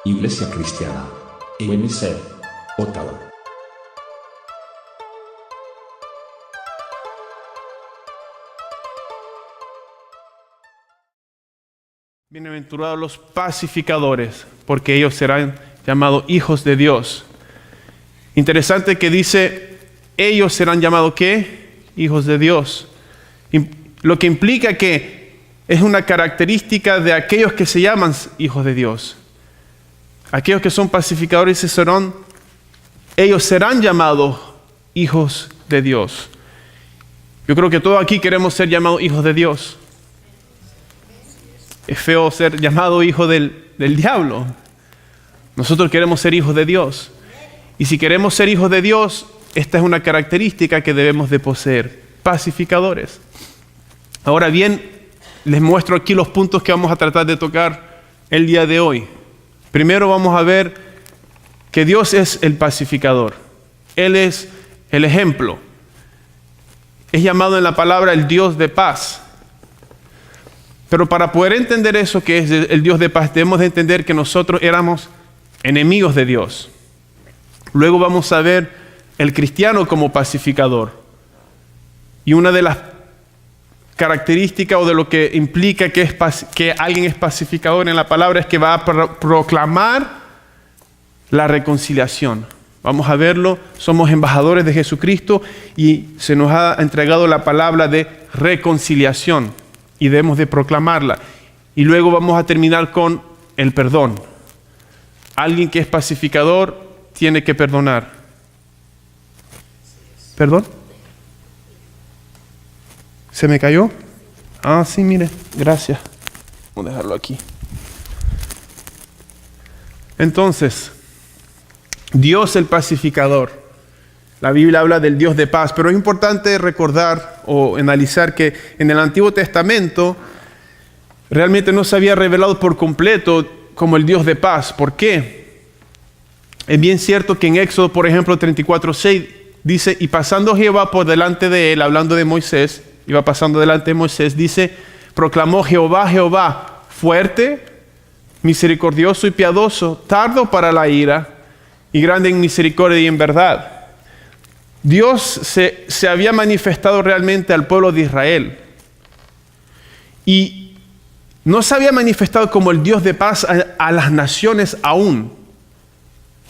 Iglesia Cristiana, UNC, Ottawa. Bienaventurados los pacificadores, porque ellos serán llamados hijos de Dios. Interesante que dice, ellos serán llamados ¿qué? Hijos de Dios. Lo que implica que es una característica de aquellos que se llaman hijos de Dios. Aquellos que son pacificadores ellos serán llamados hijos de Dios. Yo creo que todos aquí queremos ser llamados hijos de Dios. Es feo ser llamado hijo del diablo. Nosotros queremos ser hijos de Dios. Y si queremos ser hijos de Dios, esta es una característica que debemos de poseer. Pacificadores. Ahora bien, les muestro aquí los puntos que vamos a tratar de tocar el día de hoy. Primero vamos a ver que Dios es el pacificador. Él es el ejemplo. Es llamado en la palabra el Dios de paz. Pero para poder entender eso que es el Dios de paz, debemos de entender que nosotros éramos enemigos de Dios. Luego vamos a ver el cristiano como pacificador. Y una de las características o de lo que implica que alguien es pacificador en la palabra es que va a proclamar la reconciliación. Vamos a verlo, somos embajadores de Jesucristo y se nos ha entregado la palabra de reconciliación. Y debemos de proclamarla. Y luego vamos a terminar con el perdón. Alguien que es pacificador tiene que perdonar. ¿Perdón? ¿Se me cayó? Ah, sí, mire. Gracias. Vamos a dejarlo aquí. Entonces, Dios el pacificador. La Biblia habla del Dios de paz, pero es importante recordar o analizar que en el Antiguo Testamento realmente no se había revelado por completo como el Dios de paz. ¿Por qué? Es bien cierto que en Éxodo, por ejemplo, 34:6 dice, y pasando Jehová por delante de él, hablando de Moisés, iba pasando delante de Moisés, dice, proclamó Jehová, fuerte, misericordioso y piadoso, tardo para la ira y grande en misericordia y en verdad. Dios se había manifestado realmente al pueblo de Israel. Y no se había manifestado como el Dios de paz a las naciones aún.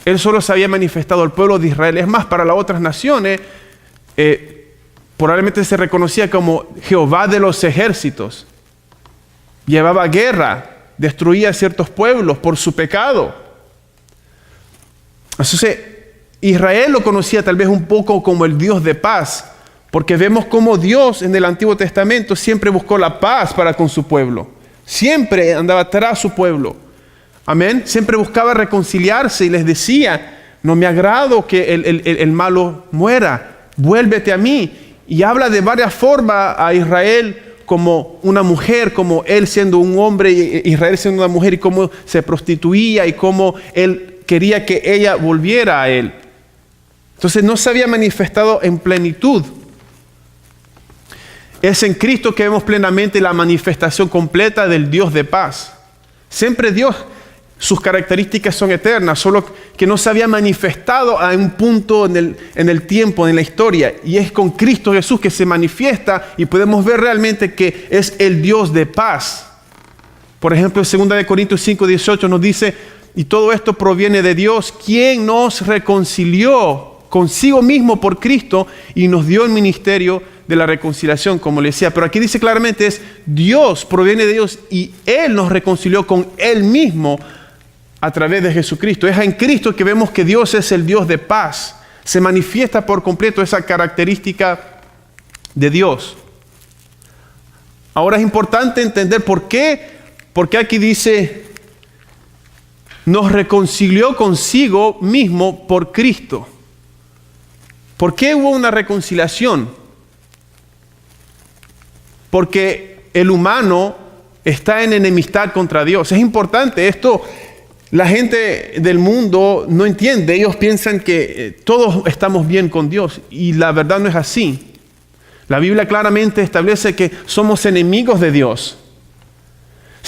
Él solo se había manifestado al pueblo de Israel. Es más, para las otras naciones, probablemente se reconocía como Jehová de los ejércitos. Llevaba guerra, destruía ciertos pueblos por su pecado. Entonces, Israel lo conocía tal vez un poco como el Dios de paz, porque vemos cómo Dios en el Antiguo Testamento siempre buscó la paz para con su pueblo. Siempre andaba tras su pueblo. Amén. Siempre buscaba reconciliarse y les decía, no me agrado que el malo muera, vuélvete a mí. Y habla de varias formas a Israel como una mujer, como él siendo un hombre y Israel siendo una mujer, y cómo se prostituía y cómo él quería que ella volviera a él. Entonces no se había manifestado en plenitud. Es en Cristo que vemos plenamente la manifestación completa del Dios de paz. Siempre Dios, sus características son eternas, solo que no se había manifestado a un punto en el tiempo, en la historia. Y es con Cristo Jesús que se manifiesta y podemos ver realmente que es el Dios de paz. Por ejemplo, en 2 Corintios 5:18 nos dice, y todo esto proviene de Dios, quien nos reconcilió consigo mismo por Cristo y nos dio el ministerio de la reconciliación, como le decía. Pero aquí dice claramente es Dios, proviene de Dios y Él nos reconcilió con Él mismo a través de Jesucristo. Es en Cristo que vemos que Dios es el Dios de paz. Se manifiesta por completo esa característica de Dios. Ahora es importante entender por qué aquí dice nos reconcilió consigo mismo por Cristo. ¿Por qué hubo una reconciliación? Porque el humano está en enemistad contra Dios. Es importante esto. La gente del mundo no entiende. Ellos piensan que todos estamos bien con Dios. Y la verdad no es así. La Biblia claramente establece que somos enemigos de Dios.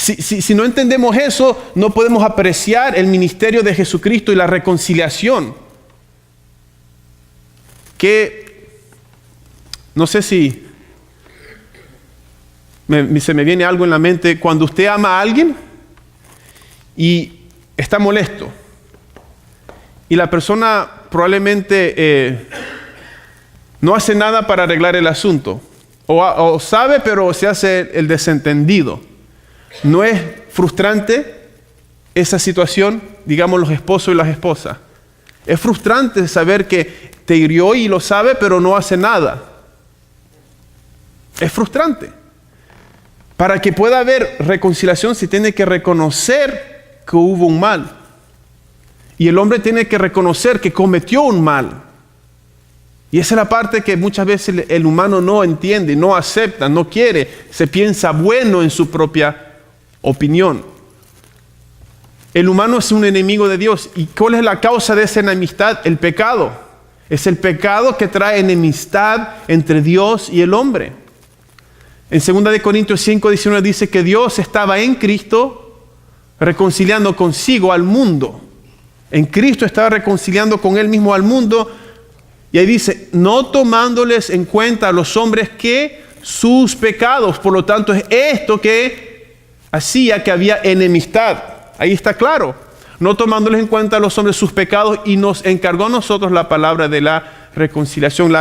Si no entendemos eso, no podemos apreciar el ministerio de Jesucristo y la reconciliación. Que no sé si se me viene algo en la mente. Cuando usted ama a alguien y está molesto y la persona probablemente no hace nada para arreglar el asunto, o sabe pero se hace el desentendido, ¿no es frustrante esa situación? Digamos, los esposos y las esposas. Es frustrante saber que te hirió y lo sabe pero no hace nada. Es frustrante. Para que pueda haber reconciliación se tiene que reconocer que hubo un mal. Y el hombre tiene que reconocer que cometió un mal. Y esa es la parte que muchas veces el humano no entiende, no acepta, no quiere. Se piensa bueno en su propia opinión. El humano es un enemigo de Dios. ¿Y cuál es la causa de esa enemistad? El pecado. Es el pecado que trae enemistad entre Dios y el hombre. En 2 Corintios 5:19 dice que Dios estaba en Cristo reconciliando consigo al mundo. En Cristo estaba reconciliando con Él mismo al mundo. Y ahí dice, no tomándoles en cuenta a los hombres que sus pecados. Por lo tanto, es esto que hacía que había enemistad. Ahí está claro. No tomándoles en cuenta a los hombres sus pecados, y nos encargó a nosotros la palabra de la reconciliación.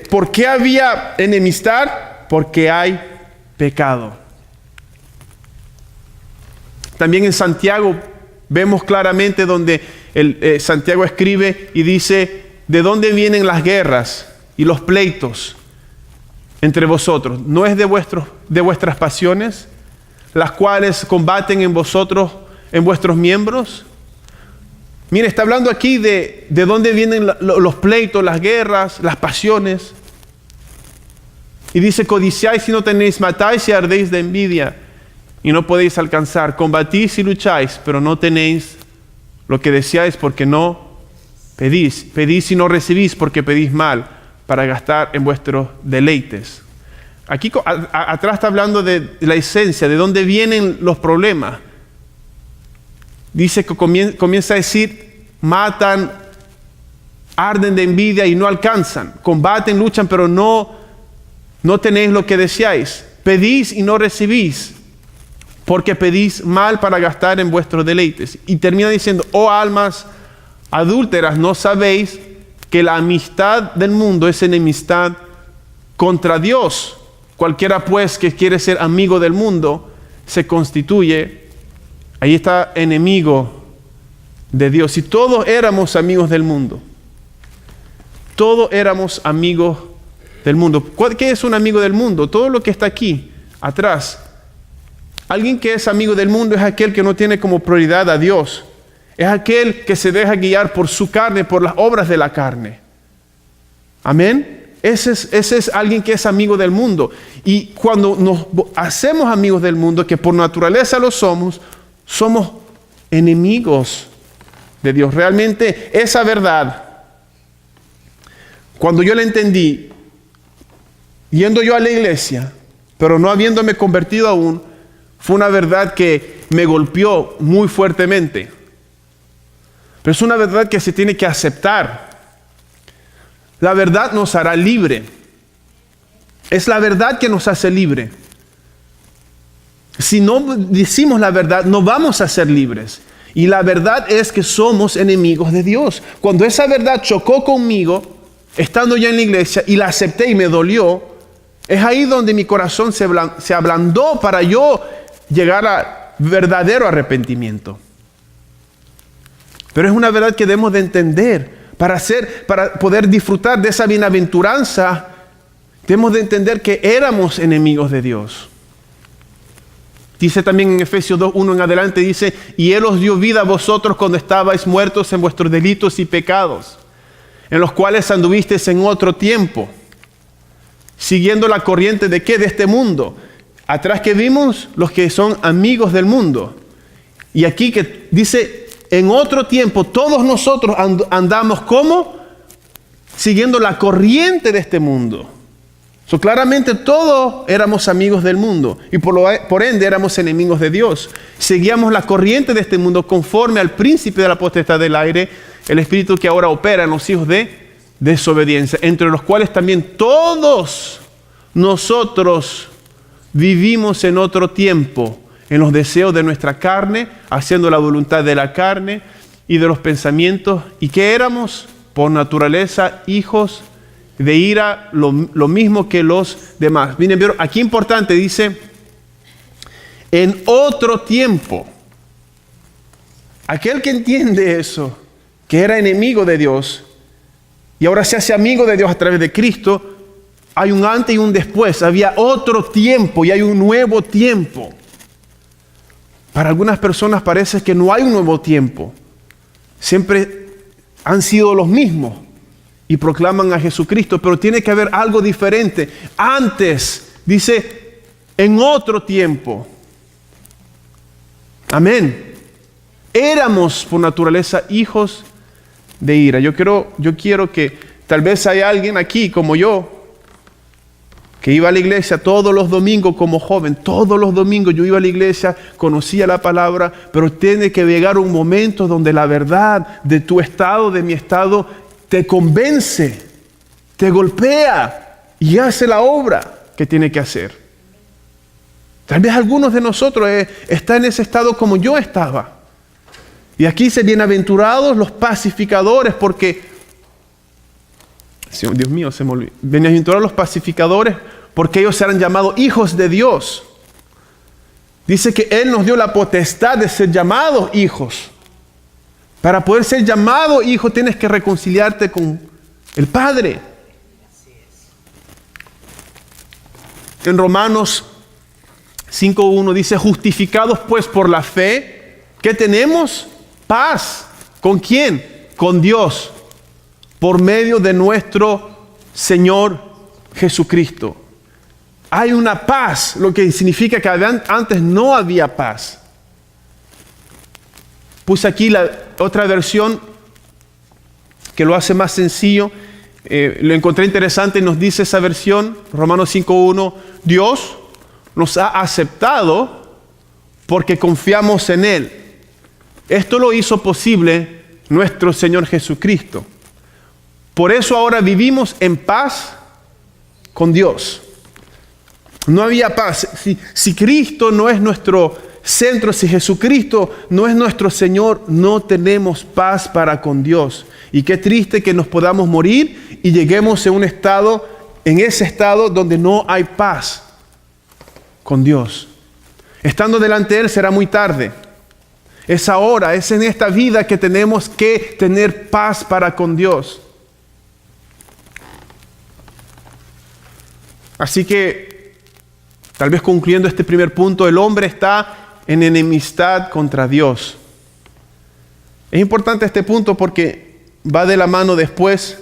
¿Por qué había enemistad? Porque hay pecado. También en Santiago vemos claramente donde Santiago escribe y dice, ¿de dónde vienen las guerras y los pleitos entre vosotros? ¿No es de vuestras pasiones, las cuales combaten en vosotros, en vuestros miembros? Mire, está hablando aquí de dónde vienen los pleitos, las guerras, las pasiones. Y dice, codiciáis y no tenéis, matáis y ardéis de envidia y no podéis alcanzar. Combatís y lucháis, pero no tenéis lo que deseáis porque no pedís. Pedís y no recibís porque pedís mal para gastar en vuestros deleites. Aquí atrás está hablando de la esencia, de dónde vienen los problemas. Dice que comienza a decir, matan, arden de envidia y no alcanzan. Combaten, luchan, pero no tenéis lo que deseáis. Pedís y no recibís, porque pedís mal para gastar en vuestros deleites. Y termina diciendo, oh almas adúlteras, ¿no sabéis que la amistad del mundo es enemistad contra Dios? Cualquiera pues que quiere ser amigo del mundo se constituye, ahí está, enemigo de Dios. Si todos éramos amigos del mundo, todos éramos amigos del mundo. ¿Qué es un amigo del mundo? Todo lo que está aquí atrás. Alguien que es amigo del mundo es aquel que no tiene como prioridad a Dios. Es aquel que se deja guiar por su carne, por las obras de la carne. Amén. Ese es alguien que es amigo del mundo. Y cuando nos hacemos amigos del mundo, que por naturaleza lo somos enemigos de Dios. Realmente esa verdad, cuando yo la entendí, yendo yo a la iglesia, pero no habiéndome convertido aún, fue una verdad que me golpeó muy fuertemente. Pero es una verdad que se tiene que aceptar. La verdad nos hará libre. Es la verdad que nos hace libre. Si no decimos la verdad, no vamos a ser libres. Y la verdad es que somos enemigos de Dios. Cuando esa verdad chocó conmigo, estando ya en la iglesia, y la acepté y me dolió, es ahí donde mi corazón se ablandó para yo llegar a verdadero arrepentimiento. Pero es una verdad que debemos de entender. Para poder disfrutar de esa bienaventuranza, debemos de entender que éramos enemigos de Dios. Dice también en Efesios 2:1 en adelante, dice, y Él os dio vida a vosotros cuando estabais muertos en vuestros delitos y pecados, en los cuales anduvisteis en otro tiempo, siguiendo la corriente de ¿qué? De este mundo. Atrás que vimos los que son amigos del mundo. Y aquí que dice, en otro tiempo todos nosotros andamos ¿cómo? Siguiendo la corriente de este mundo. Claramente todos éramos amigos del mundo y por ende éramos enemigos de Dios. Seguíamos la corriente de este mundo conforme al príncipe de la potestad del aire, el espíritu que ahora opera en los hijos de desobediencia, entre los cuales también todos nosotros vivimos en otro tiempo, en los deseos de nuestra carne, haciendo la voluntad de la carne y de los pensamientos, y que éramos por naturaleza hijos de ira, lo mismo que los demás. Miren, pero aquí importante, dice, en otro tiempo. Aquel que entiende eso, que era enemigo de Dios, y ahora se hace amigo de Dios a través de Cristo, hay un antes y un después. Había otro tiempo y hay un nuevo tiempo. Para algunas personas parece que no hay un nuevo tiempo. Siempre han sido los mismos y proclaman a Jesucristo, pero tiene que haber algo diferente. Antes, dice, en otro tiempo. Amén. Éramos por naturaleza hijos de ira. Yo quiero que tal vez hay alguien aquí como yo, que iba a la iglesia todos los domingos como joven. Todos los domingos yo iba a la iglesia, conocía la palabra, pero tiene que llegar un momento donde la verdad de tu estado, de mi estado, te convence, te golpea y hace la obra que tiene que hacer. Tal vez algunos de nosotros están en ese estado como yo estaba. Y aquí dice, bienaventurados los pacificadores, porque, Dios mío, se me olvidó. Bienaventurados los pacificadores, porque ellos serán llamados hijos de Dios. Dice que Él nos dio la potestad de ser llamados hijos. Para poder ser llamado hijo, tienes que reconciliarte con el Padre. En Romanos 5:1 dice, justificados pues por la fe, ¿qué tenemos? Paz. ¿Con quién? Con Dios, por medio de nuestro Señor Jesucristo. Hay una paz, lo que significa que antes no había paz. Puse aquí la otra versión que lo hace más sencillo. Lo encontré interesante y nos dice esa versión, Romanos 5:1, Dios nos ha aceptado porque confiamos en Él. Esto lo hizo posible nuestro Señor Jesucristo. Por eso ahora vivimos en paz con Dios. No había paz. Si Cristo no es nuestro centro, si Jesucristo no es nuestro Señor, no tenemos paz para con Dios. Y qué triste que nos podamos morir y lleguemos en ese estado donde no hay paz con Dios. Estando delante de Él será muy tarde. Es ahora, es en esta vida que tenemos que tener paz para con Dios. Así que, tal vez concluyendo este primer punto, el hombre está en enemistad contra Dios. Es importante este punto porque va de la mano después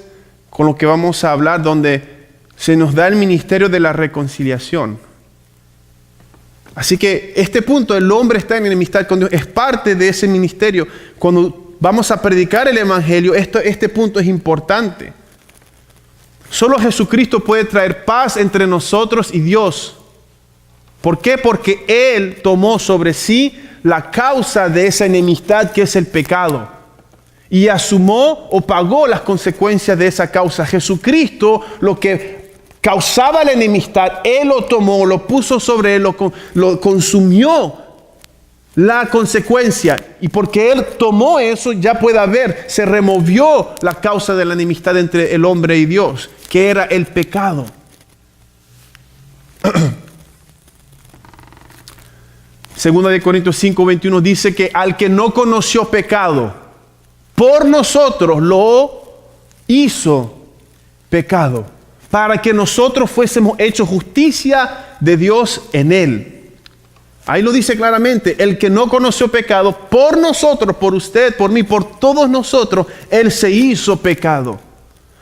con lo que vamos a hablar, donde se nos da el ministerio de la reconciliación. Así que este punto, el hombre está en enemistad con Dios, es parte de ese ministerio. Cuando vamos a predicar el evangelio, este punto es importante. Solo Jesucristo puede traer paz entre nosotros y Dios. ¿Por qué? Porque Él tomó sobre sí la causa de esa enemistad que es el pecado. Y asumió o pagó las consecuencias de esa causa. Jesucristo, lo que causaba la enemistad, Él lo tomó, lo puso sobre Él, lo consumió la consecuencia. Y porque Él tomó eso, ya puede haber, se removió la causa de la enemistad entre el hombre y Dios, que era el pecado. Segunda de Corintios 5:21 dice que al que no conoció pecado, por nosotros lo hizo pecado, para que nosotros fuésemos hechos justicia de Dios en Él. Ahí lo dice claramente, el que no conoció pecado, por nosotros, por usted, por mí, por todos nosotros, Él se hizo pecado,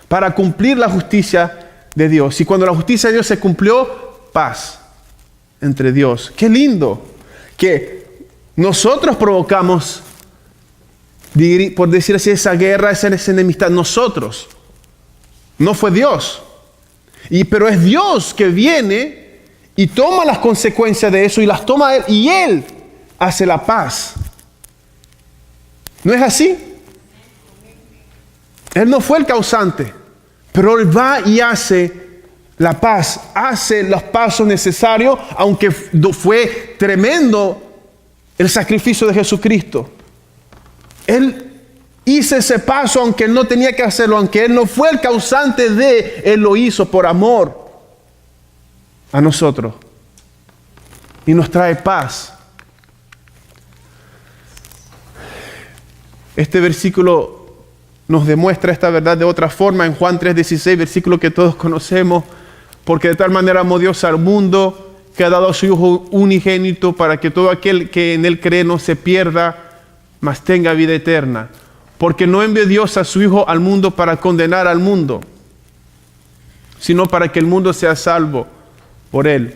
para cumplir la justicia de Dios. Y cuando la justicia de Dios se cumplió, paz entre Dios. ¡Qué lindo! Que nosotros provocamos, por decir así, esa guerra, esa enemistad, nosotros. No fue Dios. Pero es Dios que viene y toma las consecuencias de eso y las toma Él. Y Él hace la paz. ¿No es así? Él no fue el causante, pero Él va y hace la paz, hace los pasos necesarios, aunque fue tremendo el sacrificio de Jesucristo. Él hizo ese paso aunque Él no tenía que hacerlo, aunque Él no fue el causante Él lo hizo por amor a nosotros. Y nos trae paz. Este versículo nos demuestra esta verdad de otra forma en Juan 3:16, versículo que todos conocemos. Porque de tal manera amó Dios al mundo, que ha dado a su Hijo unigénito, para que todo aquel que en Él cree no se pierda, mas tenga vida eterna. Porque no envió Dios a su Hijo al mundo para condenar al mundo, sino para que el mundo sea salvo por Él.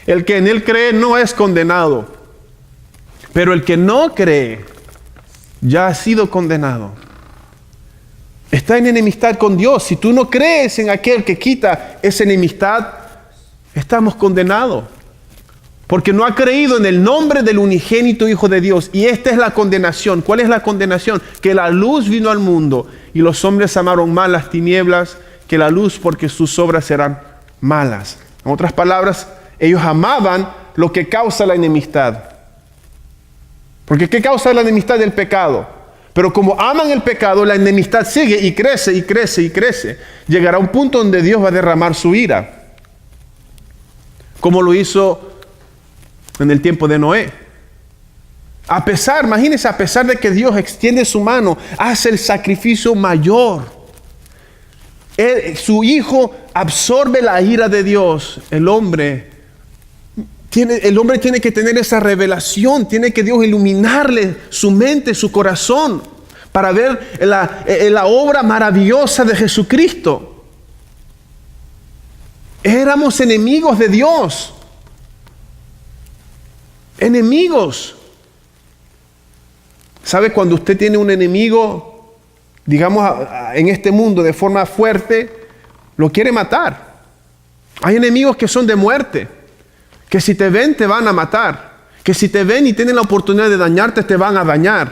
El que en Él cree no es condenado, pero el que no cree ya ha sido condenado. Está en enemistad con Dios. Si tú no crees en aquel que quita esa enemistad, estamos condenados. Porque no ha creído en el nombre del unigénito Hijo de Dios. Y esta es la condenación. ¿Cuál es la condenación? Que la luz vino al mundo y los hombres amaron más las tinieblas que la luz, porque sus obras eran malas. En otras palabras, ellos amaban lo que causa la enemistad. Porque ¿qué causa la enemistad? Del pecado. Pero como aman el pecado, la enemistad sigue y crece y crece y crece. Llegará un punto donde Dios va a derramar su ira, como lo hizo en el tiempo de Noé. Imagínense, a pesar de que Dios extiende su mano, hace el sacrificio mayor. Su Hijo absorbe la ira de Dios. El hombre tiene que tener esa revelación, tiene que Dios iluminarle su mente, su corazón, para ver la obra maravillosa de Jesucristo. Éramos enemigos de Dios. Enemigos. ¿Sabe? Cuando usted tiene un enemigo, digamos, en este mundo de forma fuerte, lo quiere matar. Hay enemigos que son de muerte, que si te ven te van a matar, que si te ven y tienen la oportunidad de dañarte, te van a dañar.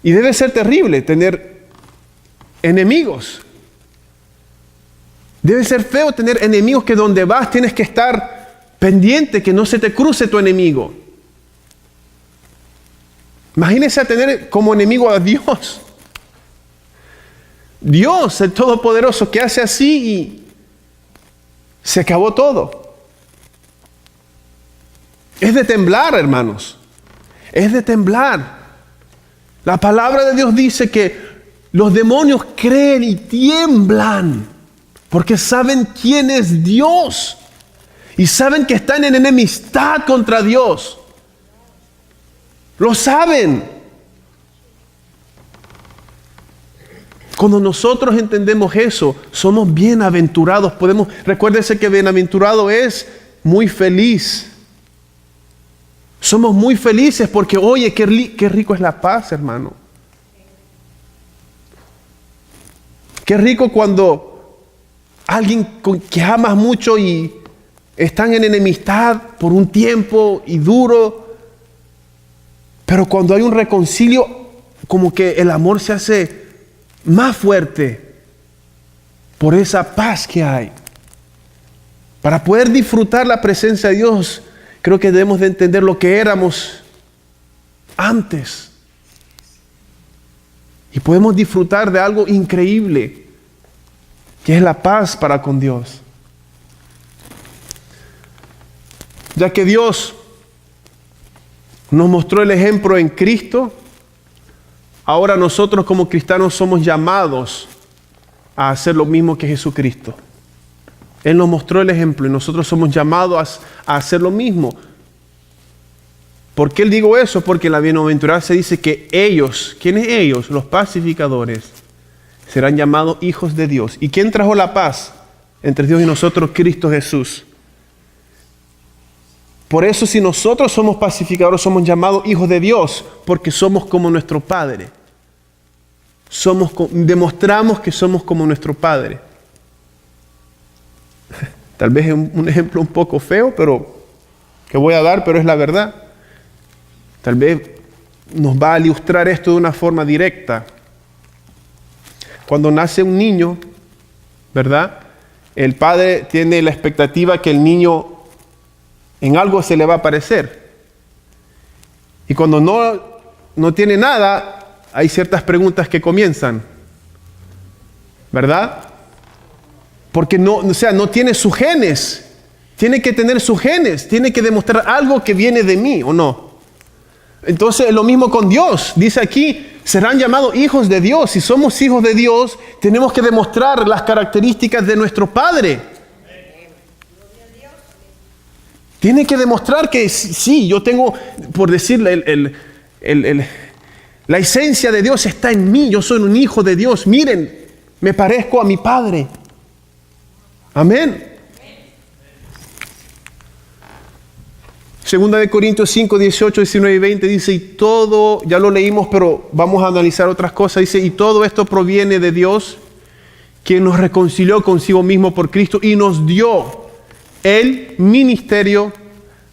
Y debe ser terrible tener enemigos. Debe ser feo tener enemigos que donde vas tienes que estar pendiente, que no se te cruce tu enemigo. Imagínese a tener como enemigo a Dios. Dios, el Todopoderoso, que hace así y se acabó todo. Es de temblar, hermanos. Es de temblar. La palabra de Dios dice que los demonios creen y tiemblan porque saben quién es Dios y saben que están en enemistad contra Dios. Lo saben. Cuando nosotros entendemos eso, somos bienaventurados. Recuérdese que bienaventurado es muy feliz. Somos muy felices porque, oye, qué rico es la paz, hermano. Qué rico cuando alguien que amas mucho y están en enemistad por un tiempo y duro, pero cuando hay un reconcilio, como que el amor se hace más fuerte por esa paz que hay. Para poder disfrutar la presencia de Dios, creo que debemos de entender lo que éramos antes. Y podemos disfrutar de algo increíble, que es la paz para con Dios. Ya que Dios nos mostró el ejemplo en Cristo, ahora nosotros como cristianos somos llamados a hacer lo mismo que Jesucristo. Él nos mostró el ejemplo y nosotros somos llamados a hacer lo mismo. ¿Por qué digo eso? Porque en la bienaventuranza dice que ellos, ¿quiénes ellos? Los pacificadores, serán llamados hijos de Dios. ¿Y quién trajo la paz entre Dios y nosotros? Cristo Jesús. Por eso, si nosotros somos pacificadores, somos llamados hijos de Dios, porque somos como nuestro Padre. demostramos que somos como nuestro Padre. Tal vez es un ejemplo un poco feo, pero que voy a dar, pero es la verdad. Tal vez nos va a ilustrar esto de una forma directa. Cuando nace un niño, ¿verdad? El padre tiene la expectativa que el niño en algo se le va a parecer. Y cuando no tiene nada, hay ciertas preguntas que comienzan, ¿verdad? Porque no tiene sus genes. Tiene que tener sus genes. Tiene que demostrar algo que viene de mí, ¿o no? Entonces es lo mismo con Dios. Dice aquí, serán llamados hijos de Dios. Si somos hijos de Dios, tenemos que demostrar las características de nuestro Padre. Tiene que demostrar que sí, yo tengo, por decirle, la esencia de Dios está en mí. Yo soy un hijo de Dios. Miren, me parezco a mi Padre. Amén. Segunda de Corintios 5, 18, 19 y 20 dice, y todo, ya lo leímos, pero vamos a analizar otras cosas. Dice, y todo esto proviene de Dios, quien nos reconcilió consigo mismo por Cristo y nos dio el ministerio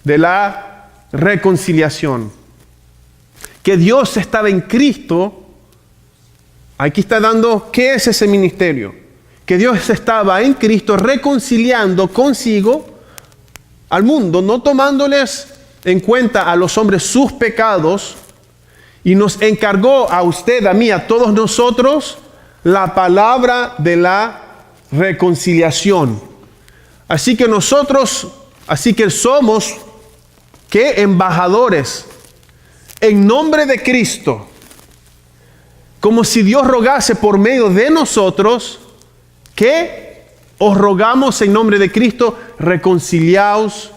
de la reconciliación. Que Dios estaba en Cristo. Aquí está dando, ¿qué es ese ministerio? Que Dios estaba en Cristo reconciliando consigo al mundo, no tomándoles en cuenta a los hombres sus pecados, y nos encargó a usted, a mí, a todos nosotros, la palabra de la reconciliación. Así que somos, ¿qué? Embajadores en nombre de Cristo, como si Dios rogase por medio de nosotros, que os rogamos en nombre de Cristo, reconciliaos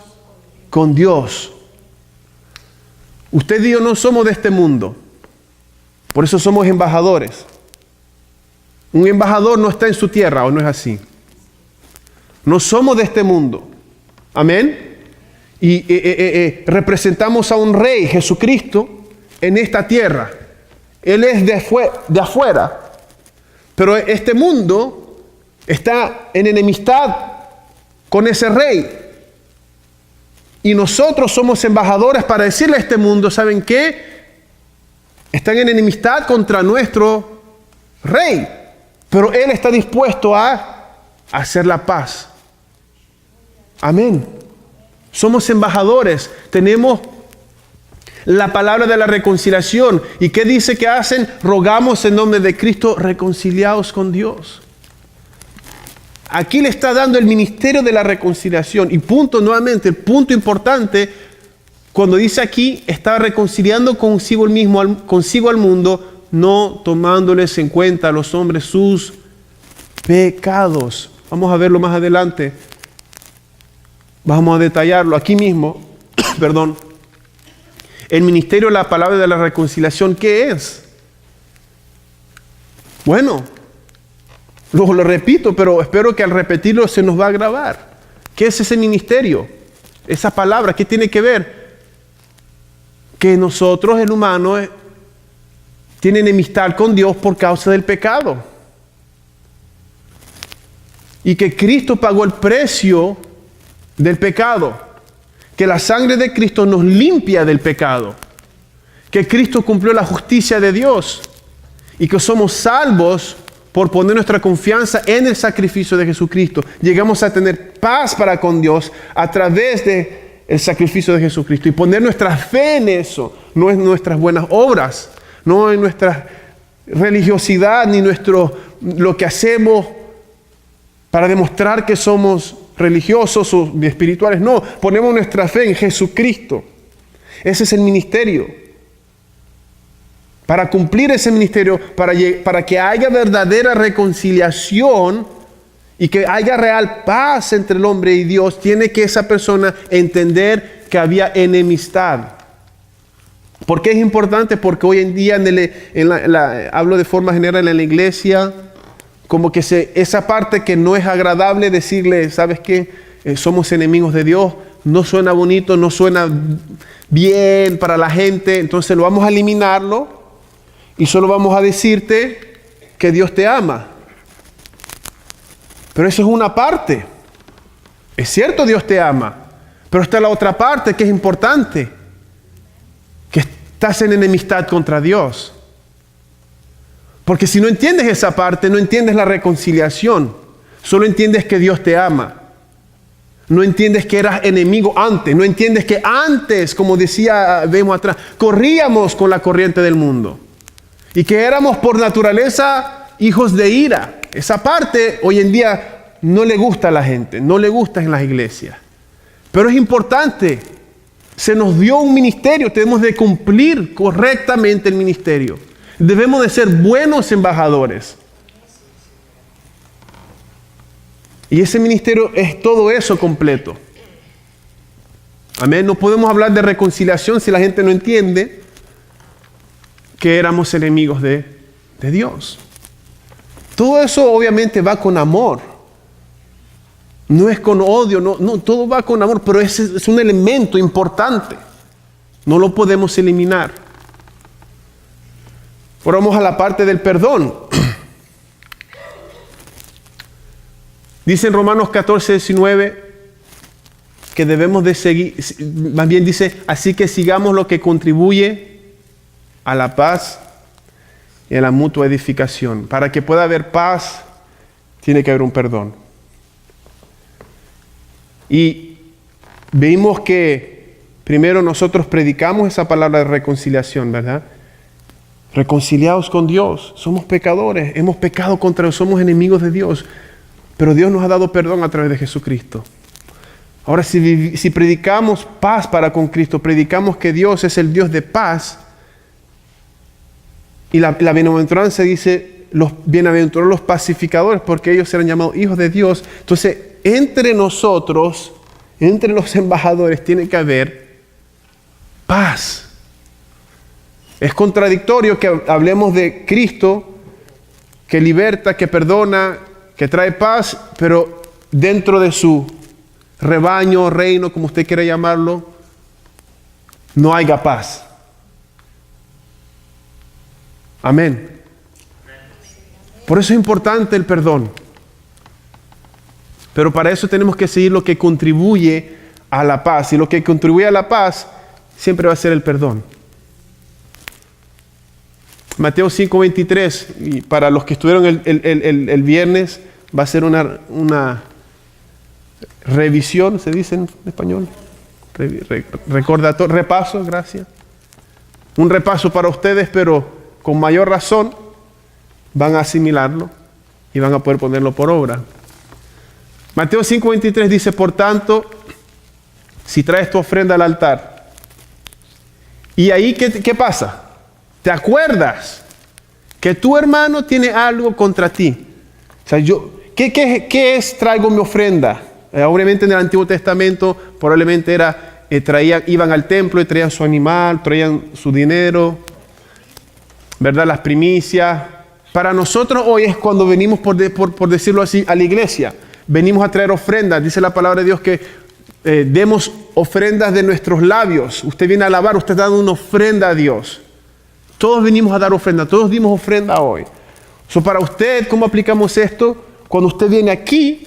con Dios. Usted y yo no somos de este mundo, por eso somos embajadores. Un embajador no está en su tierra, ¿o no es así? No somos de este mundo. Amén. Y representamos a un rey, Jesucristo, en esta tierra. Él es de afuera. Pero este mundo está en enemistad con ese rey. Y nosotros somos embajadores para decirle a este mundo, ¿saben qué? Están en enemistad contra nuestro rey. Pero Él está dispuesto a hacer la paz. Amén. Somos embajadores. Tenemos la palabra de la reconciliación. ¿Y qué dice que hacen? Rogamos en nombre de Cristo, reconciliaos con Dios. Aquí le está dando el ministerio de la reconciliación. Y nuevamente, el punto importante, cuando dice aquí, está reconciliando consigo el mismo, consigo al mundo, no tomándoles en cuenta a los hombres sus pecados. Vamos a verlo más adelante. Vamos a detallarlo aquí mismo. Perdón. El ministerio de la palabra de la reconciliación, ¿qué es? Bueno, lo repito, pero espero que al repetirlo se nos va a grabar. ¿Qué es ese ministerio? Esa palabra, ¿qué tiene que ver? Que nosotros, el humano, tiene enemistad con Dios por causa del pecado. Y que Cristo pagó el precio del pecado. Que la sangre de Cristo nos limpia del pecado. Que Cristo cumplió la justicia de Dios. Y que somos salvos por poner nuestra confianza en el sacrificio de Jesucristo. Llegamos a tener paz para con Dios a través del sacrificio de Jesucristo. Y poner nuestra fe en eso, no en nuestras buenas obras, no en nuestra religiosidad, ni lo que hacemos para demostrar que somos religiosos o espirituales. No, ponemos nuestra fe en Jesucristo. Ese es el ministerio. Para cumplir ese ministerio, para que haya verdadera reconciliación y que haya real paz entre el hombre y Dios, tiene que esa persona entender que había enemistad. ¿Por qué es importante? Porque hoy en día, hablo de forma general en la iglesia, como que esa parte que no es agradable decirle, ¿sabes qué? Somos enemigos de Dios, no suena bonito, no suena bien para la gente, entonces vamos a eliminarlo y solo vamos a decirte que Dios te ama. Pero eso es una parte. Es cierto, Dios te ama. Pero está la otra parte que es importante. Que estás en enemistad contra Dios. Porque si no entiendes esa parte, no entiendes la reconciliación. Solo entiendes que Dios te ama. No entiendes que eras enemigo antes. No entiendes que antes, como decía, vemos atrás, corríamos con la corriente del mundo. Y que éramos por naturaleza hijos de ira. Esa parte hoy en día no le gusta a la gente, no le gusta en las iglesias. Pero es importante. Se nos dio un ministerio, tenemos de cumplir correctamente el ministerio. Debemos de ser buenos embajadores. Y ese ministerio es todo eso completo. Amén. No podemos hablar de reconciliación si la gente no entiende que éramos enemigos de Dios. Todo eso obviamente va con amor. No es con odio, no, todo va con amor, pero ese es un elemento importante. No lo podemos eliminar. Ahora vamos a la parte del perdón. Dice en Romanos 14, 19 que debemos de seguir, más bien dice, así que sigamos lo que contribuye a la paz y a la mutua edificación. Para que pueda haber paz, tiene que haber un perdón. Y vimos que primero nosotros predicamos esa palabra de reconciliación, ¿verdad? Reconciliados con Dios, somos pecadores, hemos pecado contra Dios, somos enemigos de Dios. Pero Dios nos ha dado perdón a través de Jesucristo. Ahora, si predicamos paz para con Cristo, predicamos que Dios es el Dios de paz, y la bienaventuranza dice, los bienaventurados los pacificadores, porque ellos serán llamados hijos de Dios. Entonces, entre nosotros, entre los embajadores, tiene que haber paz. Es contradictorio que hablemos de Cristo, que liberta, que perdona, que trae paz, pero dentro de su rebaño, reino, como usted quiera llamarlo, no haya paz. Amén. Por eso es importante el perdón. Pero para eso tenemos que seguir lo que contribuye a la paz. Y lo que contribuye a la paz siempre va a ser el perdón. Mateo 5:23, y para los que estuvieron el viernes, va a ser una revisión, ¿se dice en español? Recordatorio, repaso, gracias. Un repaso para ustedes, pero con mayor razón van a asimilarlo y van a poder ponerlo por obra. Mateo 5:23 dice, por tanto, si traes tu ofrenda al altar, y ahí, ¿qué pasa? ¿Te acuerdas que tu hermano tiene algo contra ti? O sea, ¿qué es traigo mi ofrenda? Obviamente en el Antiguo Testamento probablemente era, iban al templo y traían su animal, traían su dinero, ¿verdad? Las primicias. Para nosotros hoy es cuando venimos, por decirlo así, a la iglesia. Venimos a traer ofrendas. Dice la palabra de Dios que demos ofrendas de nuestros labios. Usted viene a alabar, usted está dando una ofrenda a Dios. Todos venimos a dar ofrenda, todos dimos ofrenda hoy. Para usted, ¿cómo aplicamos esto? Cuando usted viene aquí,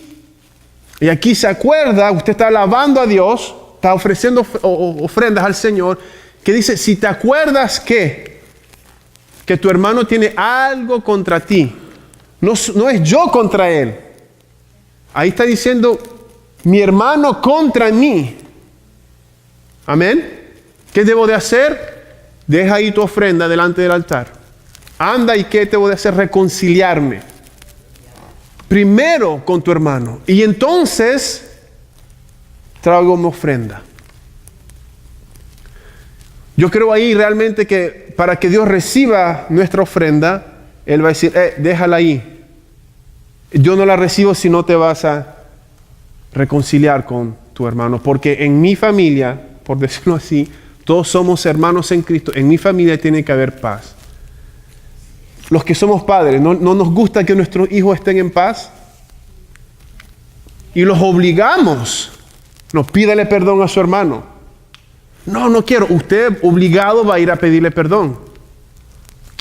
y aquí se acuerda, usted está alabando a Dios, está ofreciendo ofrendas al Señor, que dice, si te acuerdas que tu hermano tiene algo contra ti, no es yo contra él. Ahí está diciendo, mi hermano contra mí. Amén. ¿Qué debo de hacer? Deja ahí tu ofrenda delante del altar. Anda, ¿y qué debo de hacer? Reconciliarme. Primero con tu hermano. Y entonces traigo mi ofrenda. Yo creo ahí realmente que para que Dios reciba nuestra ofrenda, Él va a decir, déjala ahí. Yo no la recibo si no te vas a reconciliar con tu hermano. Porque en mi familia, por decirlo así, todos somos hermanos en Cristo. En mi familia tiene que haber paz. Los que somos padres, ¿no nos gusta que nuestros hijos estén en paz? Y los obligamos. No, pídale perdón a su hermano. No quiero. Usted obligado va a ir a pedirle perdón.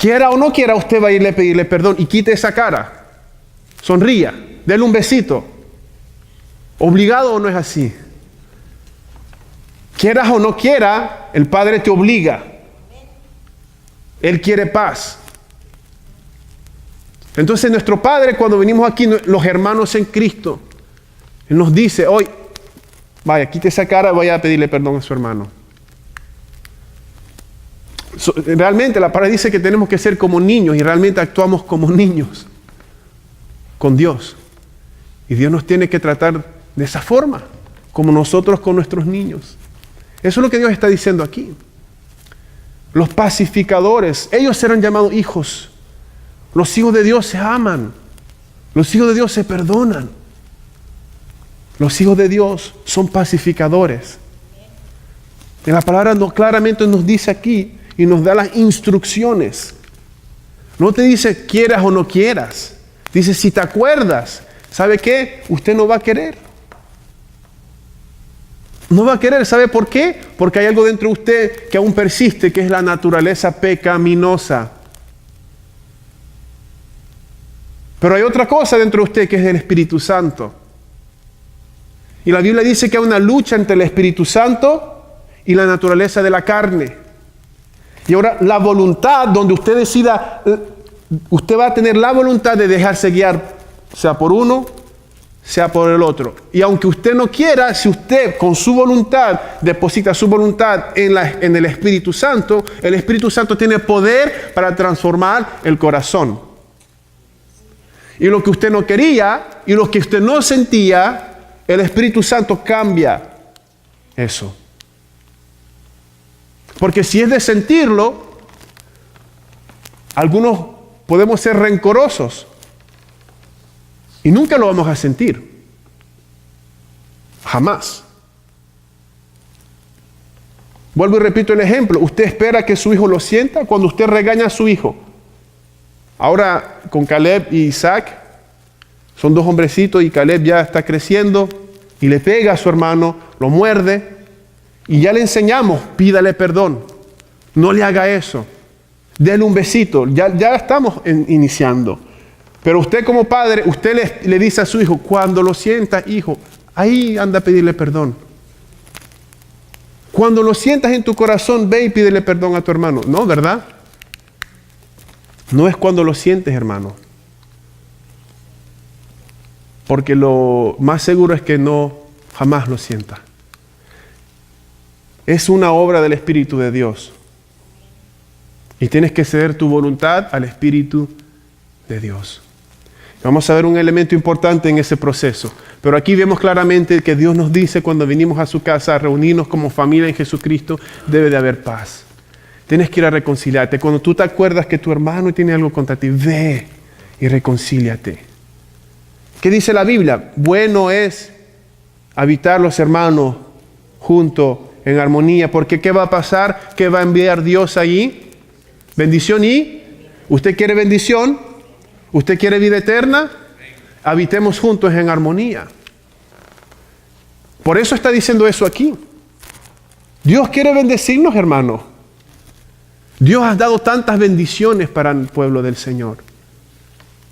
Quiera o no quiera, usted va a irle a pedirle perdón y quite esa cara. Sonría, déle un besito. ¿Obligado o no es así? Quieras o no quiera, el Padre te obliga. Él quiere paz. Entonces nuestro Padre, cuando venimos aquí, los hermanos en Cristo, Él nos dice, hoy, vaya, quite esa cara, vaya a pedirle perdón a su hermano. Realmente la palabra dice que tenemos que ser como niños y realmente actuamos como niños con Dios. Y Dios nos tiene que tratar de esa forma, como nosotros con nuestros niños. Eso es lo que Dios está diciendo aquí. Los pacificadores, ellos serán llamados hijos. Los hijos de Dios se aman. Los hijos de Dios se perdonan. Los hijos de Dios son pacificadores. Y la palabra claramente nos dice aquí y nos da las instrucciones. No te dice quieras o no quieras. Dice si te acuerdas, ¿sabe qué? Usted no va a querer. No va a querer, ¿sabe por qué? Porque hay algo dentro de usted que aún persiste, que es la naturaleza pecaminosa. Pero hay otra cosa dentro de usted que es el Espíritu Santo. Y la Biblia dice que hay una lucha entre el Espíritu Santo y la naturaleza de la carne. Y ahora la voluntad, donde usted decida, usted va a tener la voluntad de dejarse guiar, sea por uno, sea por el otro. Y aunque usted no quiera, si usted con su voluntad deposita su voluntad en el Espíritu Santo, el Espíritu Santo tiene poder para transformar el corazón. Y lo que usted no quería y lo que usted no sentía, el Espíritu Santo cambia eso. Porque si es de sentirlo, algunos podemos ser rencorosos y nunca lo vamos a sentir. Jamás. Vuelvo y repito el ejemplo. Usted espera que su hijo lo sienta cuando usted regaña a su hijo. Ahora con Caleb y Isaac, son dos hombrecitos y Caleb ya está creciendo y le pega a su hermano, lo muerde y ya le enseñamos, pídale perdón, no le haga eso, déle un besito, ya estamos iniciando. Pero usted como padre, usted le dice a su hijo, cuando lo sientas, hijo, ahí anda a pedirle perdón. Cuando lo sientas en tu corazón, ve y pídele perdón a tu hermano. No, ¿verdad? No es cuando lo sientes, hermano. Porque lo más seguro es que no jamás lo sienta. Es una obra del Espíritu de Dios. Y tienes que ceder tu voluntad al Espíritu de Dios. Vamos a ver un elemento importante en ese proceso. Pero aquí vemos claramente que Dios nos dice cuando venimos a su casa a reunirnos como familia en Jesucristo, debe de haber paz. Tienes que ir a reconciliarte. Cuando tú te acuerdas que tu hermano tiene algo contra ti, ve y reconcíliate. ¿Qué dice la Biblia? Bueno es habitar los hermanos juntos en armonía, porque ¿qué va a pasar? ¿Qué va a enviar Dios allí? Bendición y ¿usted quiere bendición? ¿Usted quiere vida eterna? Habitemos juntos en armonía. Por eso está diciendo eso aquí. Dios quiere bendecirnos, hermanos. Dios ha dado tantas bendiciones para el pueblo del Señor.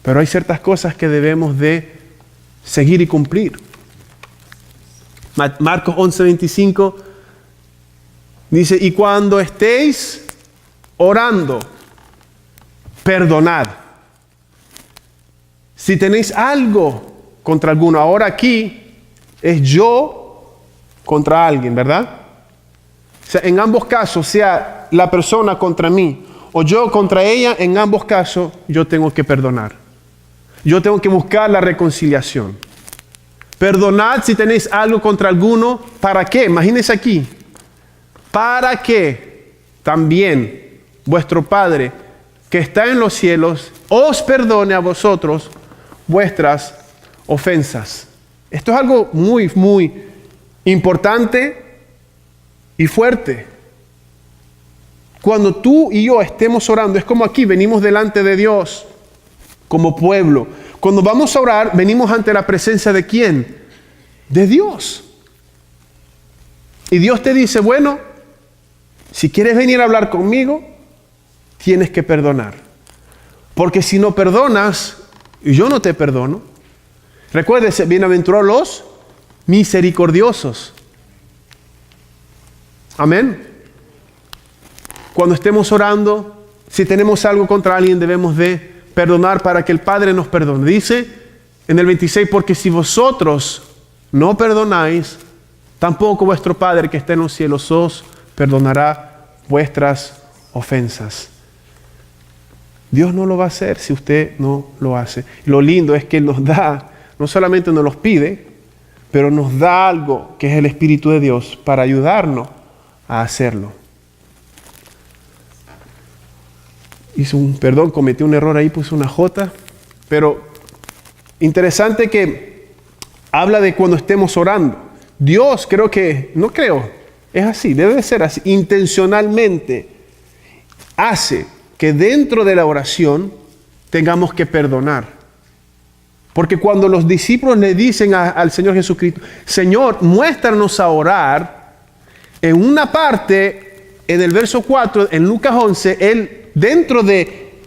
Pero hay ciertas cosas que debemos de seguir y cumplir. Marcos 11:25 dice, y cuando estéis orando, perdonad. Si tenéis algo contra alguno, ahora aquí es yo contra alguien, ¿verdad? O sea, en ambos casos, sea la persona contra mí o yo contra ella, en ambos casos yo tengo que perdonar. Yo tengo que buscar la reconciliación. Perdonad si tenéis algo contra alguno. ¿Para qué? Imagínense aquí. Para que también vuestro Padre que está en los cielos os perdone a vosotros vuestras ofensas. Esto es algo muy, muy importante y fuerte. Cuando tú y yo estemos orando, es como aquí, venimos delante de Dios como pueblo. Cuando vamos a orar, venimos ante la presencia ¿de quién? De Dios. Y Dios te dice, bueno, si quieres venir a hablar conmigo, tienes que perdonar. Porque si no perdonas, yo no te perdono. Recuérdese, bienaventurados los misericordiosos. Amén. Cuando estemos orando, si tenemos algo contra alguien, debemos de perdonar para que el Padre nos perdone. Dice en el 26, porque si vosotros no perdonáis, tampoco vuestro Padre que está en los cielos os perdonará vuestras ofensas. Dios no lo va a hacer si usted no lo hace. Lo lindo es que Él nos da, no solamente nos los pide, pero nos da algo que es el Espíritu de Dios para ayudarnos a hacerlo. Cometí un error ahí, puse una J, pero interesante que habla de cuando estemos orando. Dios es así, debe de ser así, intencionalmente hace que dentro de la oración tengamos que perdonar. Porque cuando los discípulos le dicen al Señor Jesucristo, Señor, muéstranos a orar, en una parte, en el verso 4, en Lucas 11, Él, dentro de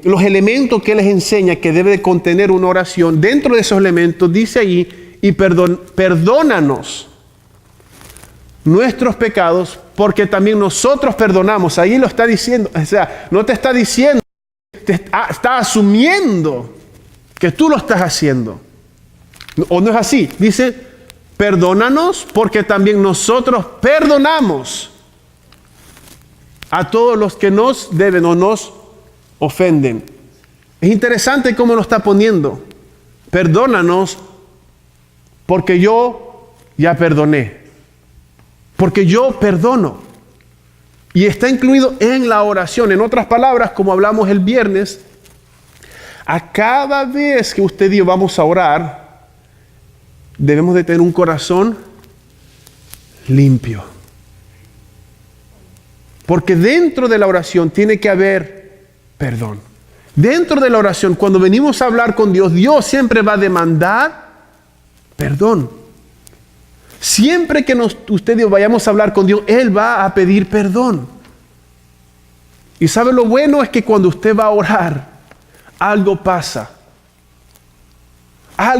los elementos que Él les enseña que debe de contener una oración, dentro de esos elementos dice ahí, y perdónanos nuestros pecados, porque también nosotros perdonamos. Ahí lo está diciendo, o sea, no te está diciendo, está asumiendo que tú lo estás haciendo. ¿O no es así? Dice, perdónanos porque también nosotros perdonamos a todos los que nos deben o nos ofenden. Es interesante cómo lo está poniendo. Perdónanos porque yo ya perdoné. Porque yo perdono. Y está incluido en la oración. En otras palabras, como hablamos el viernes, a cada vez que usted y yo vamos a orar, debemos de tener un corazón limpio. Porque dentro de la oración tiene que haber perdón. Dentro de la oración, cuando venimos a hablar con Dios, Dios siempre va a demandar perdón. Siempre que usted y yo vayamos a hablar con Dios, Él va a pedir perdón. Y ¿sabe lo bueno? Es que cuando usted va a orar, algo pasa.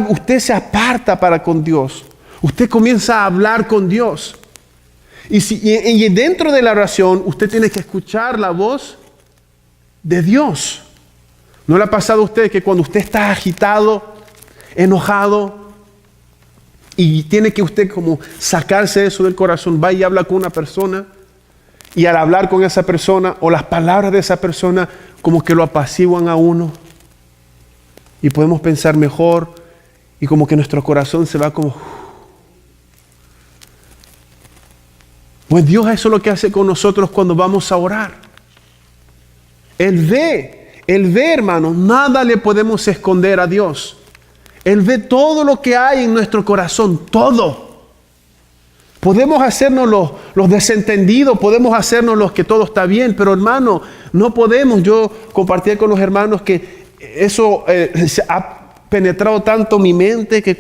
Usted se aparta para con Dios. Usted comienza a hablar con Dios. Y dentro de la oración, usted tiene que escuchar la voz de Dios. ¿No le ha pasado a usted que cuando usted está agitado, enojado, y tiene que usted como sacarse eso del corazón, va y habla con una persona, y al hablar con esa persona, o las palabras de esa persona, como que lo apaciguan a uno, y podemos pensar mejor, y como que nuestro corazón se va como... Pues Dios eso es lo que hace con nosotros cuando vamos a orar. Él ve, hermanos, nada le podemos esconder a Dios. Él ve todo lo que hay en nuestro corazón, todo. Podemos hacernos los desentendidos, podemos hacernos los que todo está bien, pero hermano, no podemos. Yo compartí con los hermanos que eso se ha penetrado tanto mi mente que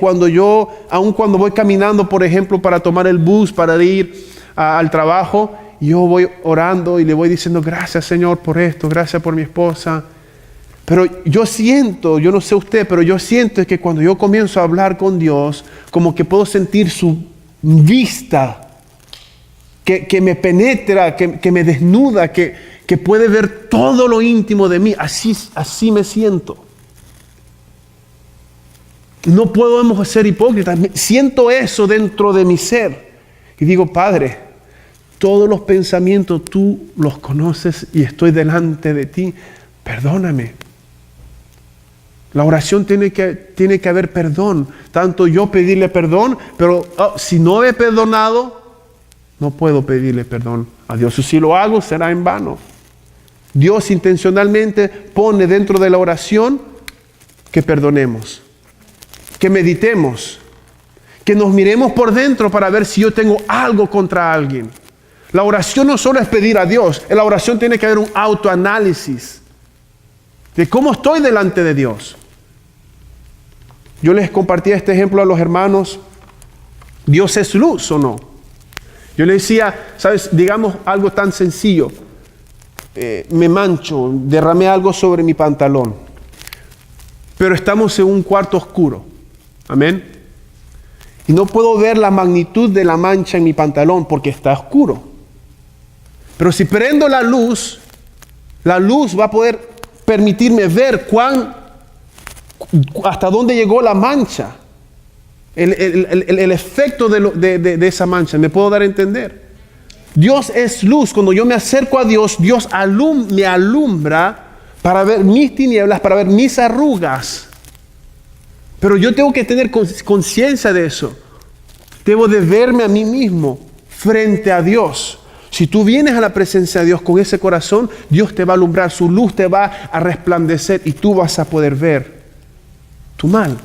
aun cuando voy caminando, por ejemplo, para tomar el bus, para ir al trabajo, yo voy orando y le voy diciendo, gracias Señor por esto, gracias por mi esposa. Pero yo siento, yo no sé usted, pero yo siento que cuando yo comienzo a hablar con Dios, como que puedo sentir su vista, que me penetra, que me desnuda, que puede ver todo lo íntimo de mí. Así me siento. No podemos ser hipócritas. Siento eso dentro de mi ser. Y digo, Padre, todos los pensamientos tú los conoces y estoy delante de ti. Perdóname. La oración tiene que haber perdón. Tanto yo pedirle perdón, pero si no he perdonado, no puedo pedirle perdón a Dios. Y si lo hago, será en vano. Dios intencionalmente pone dentro de la oración que perdonemos, que meditemos, que nos miremos por dentro para ver si yo tengo algo contra alguien. La oración no solo es pedir a Dios, en la oración tiene que haber un autoanálisis de cómo estoy delante de Dios. Yo les compartía este ejemplo a los hermanos. ¿Dios es luz o no? Yo les decía, ¿sabes? Digamos algo tan sencillo. me mancho, derramé algo sobre mi pantalón, pero estamos en un cuarto oscuro. Amén. Y no puedo ver la magnitud de la mancha en mi pantalón porque está oscuro. Pero si prendo la luz va a poder permitirme ver hasta dónde llegó la mancha. El efecto de esa mancha. ¿Me puedo dar a entender? Dios es luz. Cuando yo me acerco a Dios, Dios me alumbra para ver mis tinieblas, para ver mis arrugas. Pero yo tengo que tener conciencia de eso. Debo de verme a mí mismo frente a Dios. Si tú vienes a la presencia de Dios con ese corazón, Dios te va a alumbrar, su luz te va a resplandecer y tú vas a poder ver tu mal,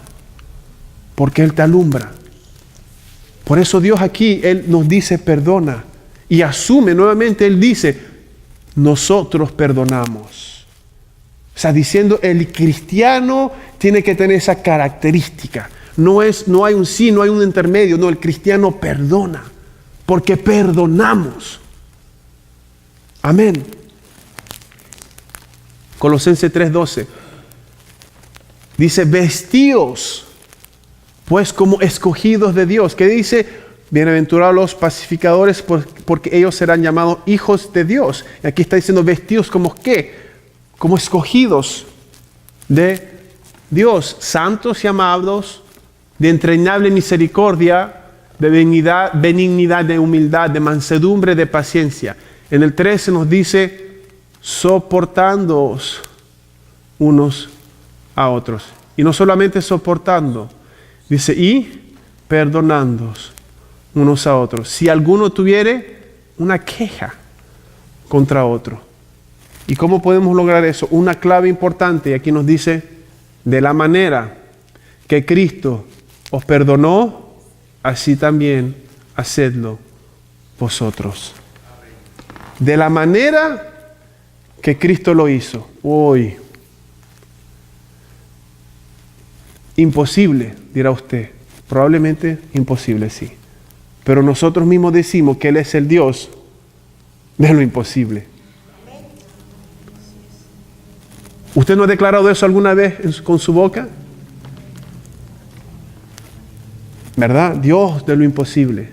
porque Él te alumbra. Por eso Dios aquí, Él nos dice perdona y asume nuevamente, Él dice, nosotros perdonamos. O sea, diciendo el cristiano tiene que tener esa característica. No hay un sí, no hay un intermedio, no, el cristiano perdona, porque perdonamos. Amén. Colosenses 3:12 dice, vestíos pues como escogidos de Dios. ¿Qué dice? Bienaventurados los pacificadores, porque ellos serán llamados hijos de Dios. Y aquí está diciendo vestíos como ¿qué? Como escogidos de Dios, santos y amados, de entrañable misericordia, de benignidad, de humildad, de mansedumbre, de paciencia. En el 13 nos dice, soportándoos unos a otros. Y no solamente soportando, dice, y perdonándoos unos a otros. Si alguno tuviere una queja contra otro. ¿Y cómo podemos lograr eso? Una clave importante, y aquí nos dice, de la manera que Cristo os perdonó, así también hacedlo vosotros. De la manera que Cristo lo hizo. Uy. Imposible, dirá usted. Probablemente imposible, sí. Pero nosotros mismos decimos que Él es el Dios de lo imposible. ¿Usted no ha declarado eso alguna vez con su boca? ¿Verdad? Dios de lo imposible.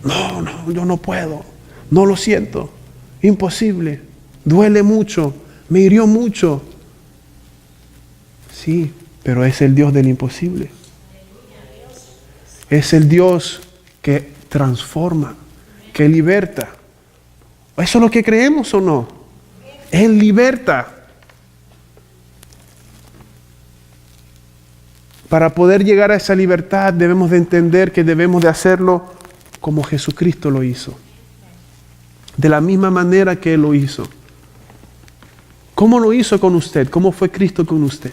No, yo no puedo. No lo siento. Imposible. Duele mucho. Me hirió mucho. Sí, pero es el Dios del imposible. Es el Dios que transforma, que liberta. ¿Eso es lo que creemos o no? Él liberta. Para poder llegar a esa libertad debemos de entender que debemos de hacerlo como Jesucristo lo hizo. De la misma manera que Él lo hizo. ¿Cómo lo hizo con usted? ¿Cómo fue Cristo con usted?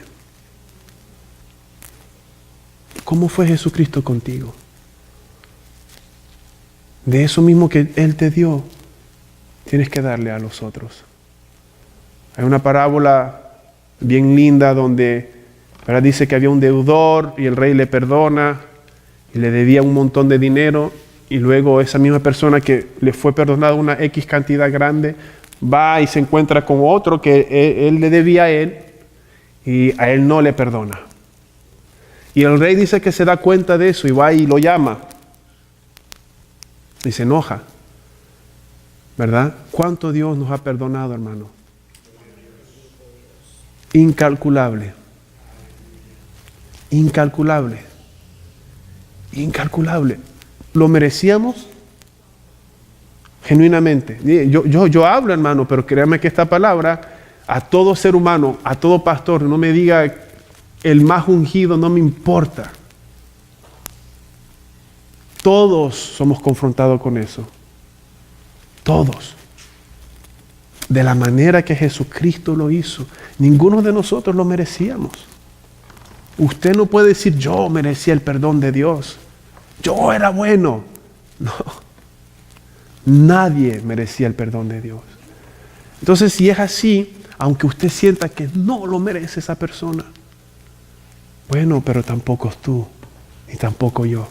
¿Cómo fue Jesucristo contigo? De eso mismo que Él te dio, tienes que darle a los otros. Hay una parábola bien linda donde dice que había un deudor y el rey le perdona y le debía un montón de dinero y luego esa misma persona que le fue perdonada una X cantidad grande va y se encuentra con otro que él le debía a él y a él no le perdona. Y el rey dice que se da cuenta de eso y va y lo llama y se enoja, ¿verdad? ¿Cuánto Dios nos ha perdonado, hermano? Incalculable. Incalculable. Incalculable. ¿Lo merecíamos? Genuinamente. Yo hablo, hermano, pero créame que esta palabra a todo ser humano, a todo pastor, no me diga el más ungido, no me importa. Todos somos confrontados con eso. Todos. De la manera que Jesucristo lo hizo. Ninguno de nosotros lo merecíamos. Usted no puede decir, yo merecía el perdón de Dios. Yo era bueno. No. Nadie merecía el perdón de Dios. Entonces, si es así, aunque usted sienta que no lo merece esa persona, bueno, pero tampoco es tú, ni tampoco yo.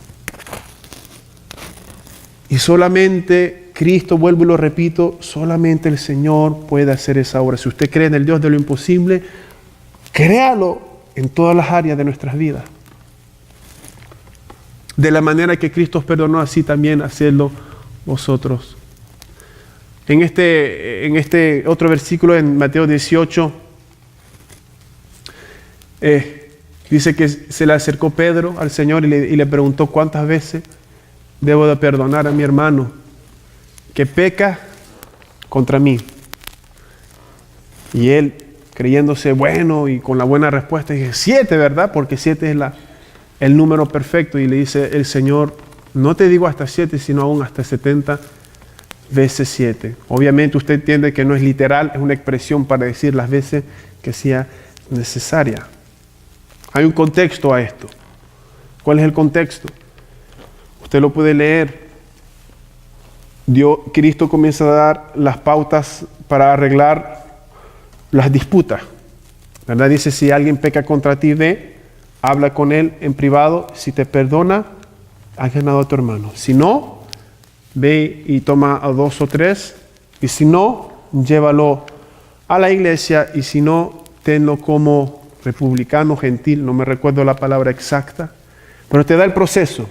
Y solamente Cristo, vuelvo y lo repito, solamente el Señor puede hacer esa obra. Si usted cree en el Dios de lo imposible, créalo en todas las áreas de nuestras vidas. De la manera que Cristo os perdonó, así también hacedlo vosotros. En este otro versículo, en Mateo 18, dice que se le acercó Pedro al Señor y le preguntó: ¿cuántas veces debo de perdonar a mi hermano que peca contra mí? Y él, creyéndose bueno y con la buena respuesta, dice: 7, ¿verdad? Porque 7 es el número perfecto. Y le dice el Señor: no te digo hasta 7, sino aún hasta 70 veces 7. Obviamente usted entiende que no es literal, es una expresión para decir las veces que sea necesaria. Hay un contexto a esto. ¿Cuál es el contexto? Usted lo puede leer. Cristo comienza a dar las pautas para arreglar las disputas, ¿verdad? Dice: si alguien peca contra ti, ve, habla con él en privado. Si te perdona, has ganado a tu hermano. Si no, ve y toma a 2 o 3. Y si no, llévalo a la iglesia. Y si no, tenlo como republicano, gentil. No me recuerdo la palabra exacta, pero te da el proceso.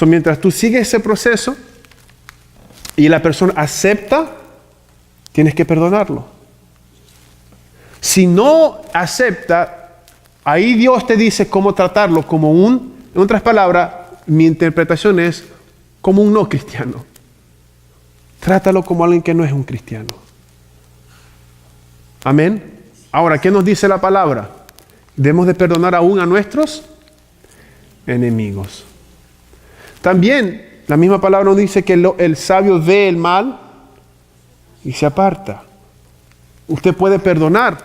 Mientras tú sigues ese proceso y la persona acepta, tienes que perdonarlo. Si no acepta, ahí Dios te dice cómo tratarlo, en otras palabras, mi interpretación es como un no cristiano. Trátalo como alguien que no es un cristiano. Amén. Ahora, ¿qué nos dice la palabra? Debemos de perdonar aún a nuestros enemigos. También la misma palabra nos dice que el sabio ve el mal y se aparta. Usted puede perdonar,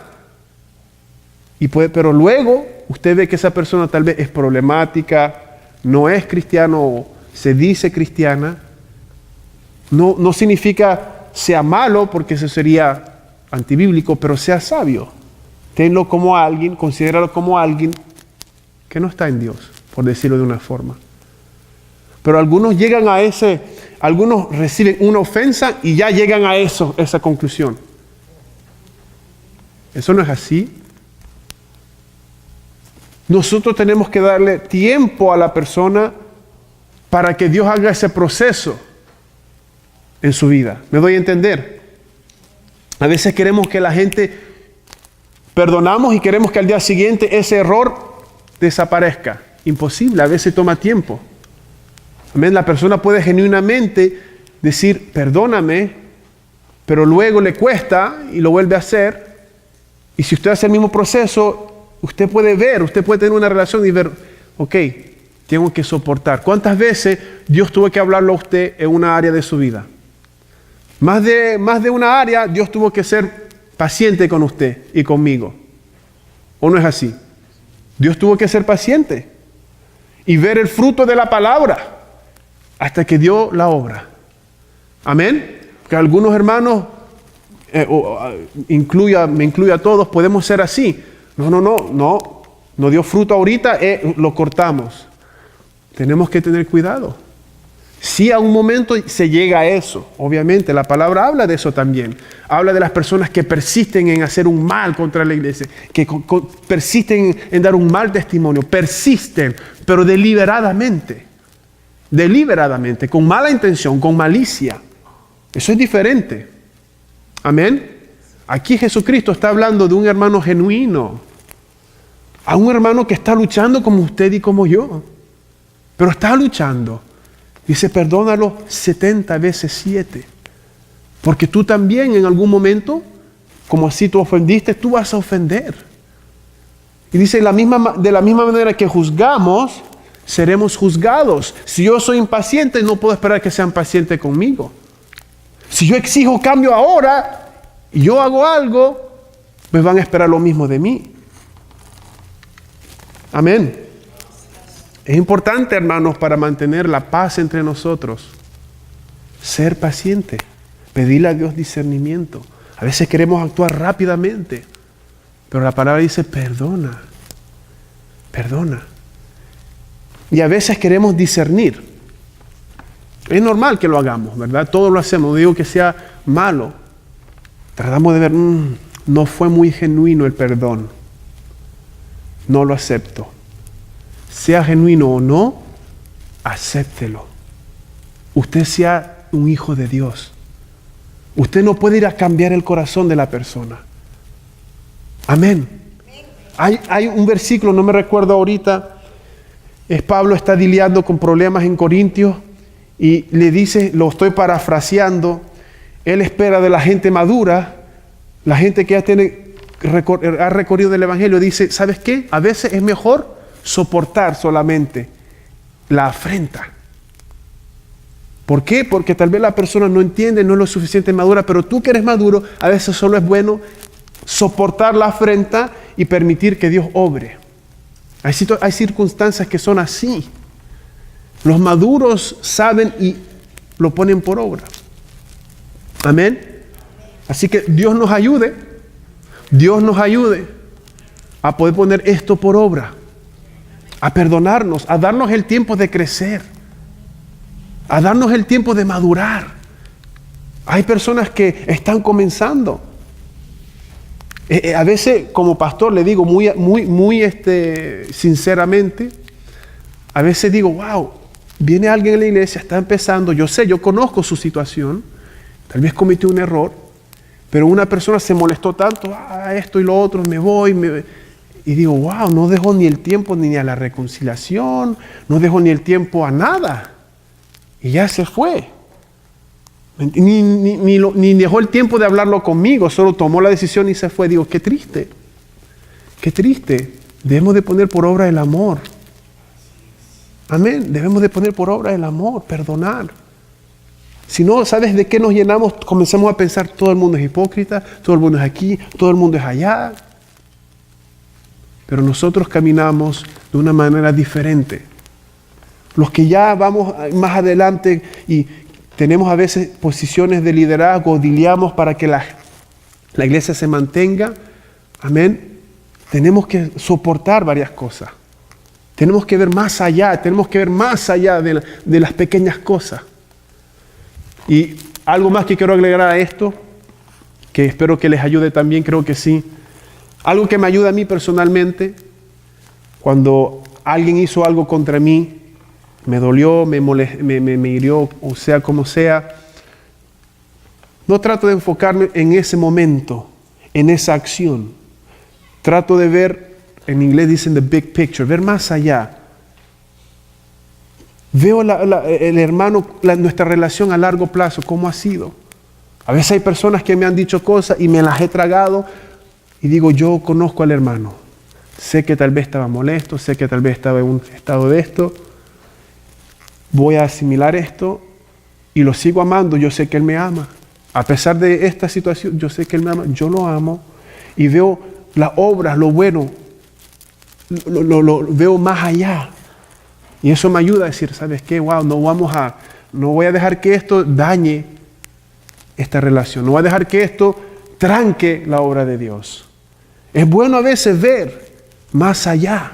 pero luego usted ve que esa persona tal vez es problemática, no es cristiano o se dice cristiana. No significa sea malo, porque eso sería antibíblico, pero sea sabio. Tenlo como alguien, considéralo como alguien que no está en Dios, por decirlo de una forma. Pero algunos llegan a algunos reciben una ofensa y ya llegan a esa conclusión. Eso no es así. Nosotros tenemos que darle tiempo a la persona para que Dios haga ese proceso en su vida. ¿Me doy a entender? A veces queremos que la gente perdonamos y queremos que al día siguiente ese error desaparezca. Imposible, a veces toma tiempo. Amén. La persona puede genuinamente decir: perdóname, pero luego le cuesta y lo vuelve a hacer. Y si usted hace el mismo proceso, usted puede tener una relación y ver: ok, tengo que soportar. ¿Cuántas veces Dios tuvo que hablarlo a usted en una área de su vida? Más de una área, Dios tuvo que ser paciente con usted y conmigo. ¿O no es así? Dios tuvo que ser paciente y ver el fruto de la palabra hasta que dio la obra. Amén. Que algunos hermanos, me incluye a todos, podemos ser así. No dio fruto ahorita, lo cortamos. Tenemos que tener cuidado. Si a un momento se llega a eso, obviamente la palabra habla de eso también. Habla de las personas que persisten en hacer un mal contra la iglesia, que persisten en dar un mal testimonio, persisten, pero deliberadamente, con mala intención, con malicia. Eso es diferente. Amén. Aquí Jesucristo está hablando de un hermano genuino, a un hermano que está luchando como usted y como yo, pero está luchando. Dice: perdónalo 70 veces 7. Porque tú también en algún momento, como así tú ofendiste, tú vas a ofender. Y dice: de la misma manera que juzgamos, seremos juzgados. Si yo soy impaciente, no puedo esperar que sean pacientes conmigo. Si yo exijo cambio ahora y yo hago algo, pues van a esperar lo mismo de mí. Amén. Es importante, hermanos, para mantener la paz entre nosotros, ser paciente, pedirle a Dios discernimiento. A veces queremos actuar rápidamente, pero la palabra dice: perdona. Y a veces queremos discernir. Es normal que lo hagamos, ¿verdad? Todos lo hacemos. No digo que sea malo. Tratamos de ver, no fue muy genuino el perdón. No lo acepto. Sea genuino o no, acéptelo. Usted sea un hijo de Dios. Usted no puede ir a cambiar el corazón de la persona. Amén. Hay un versículo, no me recuerdo ahorita, Pablo está lidiando con problemas en Corintios y le dice, lo estoy parafraseando, él espera de la gente madura, la gente que ya ha recorrido el Evangelio, dice, ¿sabes qué? A veces es mejor soportar solamente la afrenta. ¿Por qué? Porque tal vez la persona no entiende, no es lo suficiente madura, pero tú que eres maduro, a veces solo es bueno soportar la afrenta y permitir que Dios obre. Hay circunstancias que son así. Los maduros saben y lo ponen por obra. Amén. Así que Dios nos ayude a poder poner esto por obra, a perdonarnos, a darnos el tiempo de crecer, a darnos el tiempo de madurar. Hay personas que están comenzando. A veces, como pastor, le digo muy sinceramente, a veces digo, wow, viene alguien en la iglesia, está empezando, yo conozco su situación, tal vez cometió un error, pero una persona se molestó tanto, esto y lo otro, me voy, y digo, wow, no dejó ni el tiempo ni a la reconciliación, no dejó ni el tiempo a nada, y ya se fue. Ni dejó el tiempo de hablarlo conmigo, solo tomó la decisión y se fue. Digo, qué triste, debemos de poner por obra el amor. Amén, debemos de poner por obra el amor, perdonar. Si no, ¿sabes de qué nos llenamos? Comenzamos a pensar, todo el mundo es hipócrita, todo el mundo es aquí, todo el mundo es allá. Pero nosotros caminamos de una manera diferente. Los que ya vamos más adelante y tenemos a veces posiciones de liderazgo, dileamos para que la iglesia se mantenga. Amén. Tenemos que soportar varias cosas. Tenemos que ver más allá, de las pequeñas cosas. Y algo más que quiero agregar a esto, que espero que les ayude también, creo que sí. Algo que me ayuda a mí personalmente, cuando alguien hizo algo contra mí, me dolió, me hirió, o sea, como sea. No trato de enfocarme en ese momento, en esa acción. Trato de ver, en inglés dicen the big picture, ver más allá. Veo el hermano, nuestra relación a largo plazo, cómo ha sido. A veces hay personas que me han dicho cosas y me las he tragado y digo, yo conozco al hermano. Sé que tal vez estaba molesto, sé que tal vez estaba en un estado de esto. Voy a asimilar esto y lo sigo amando. Yo sé que Él me ama. A pesar de esta situación, yo sé que Él me ama. Yo lo amo y veo las obras, lo bueno, lo veo más allá. Y eso me ayuda a decir, ¿sabes qué? Wow, no voy a dejar que esto dañe esta relación. No voy a dejar que esto tranque la obra de Dios. Es bueno a veces ver más allá.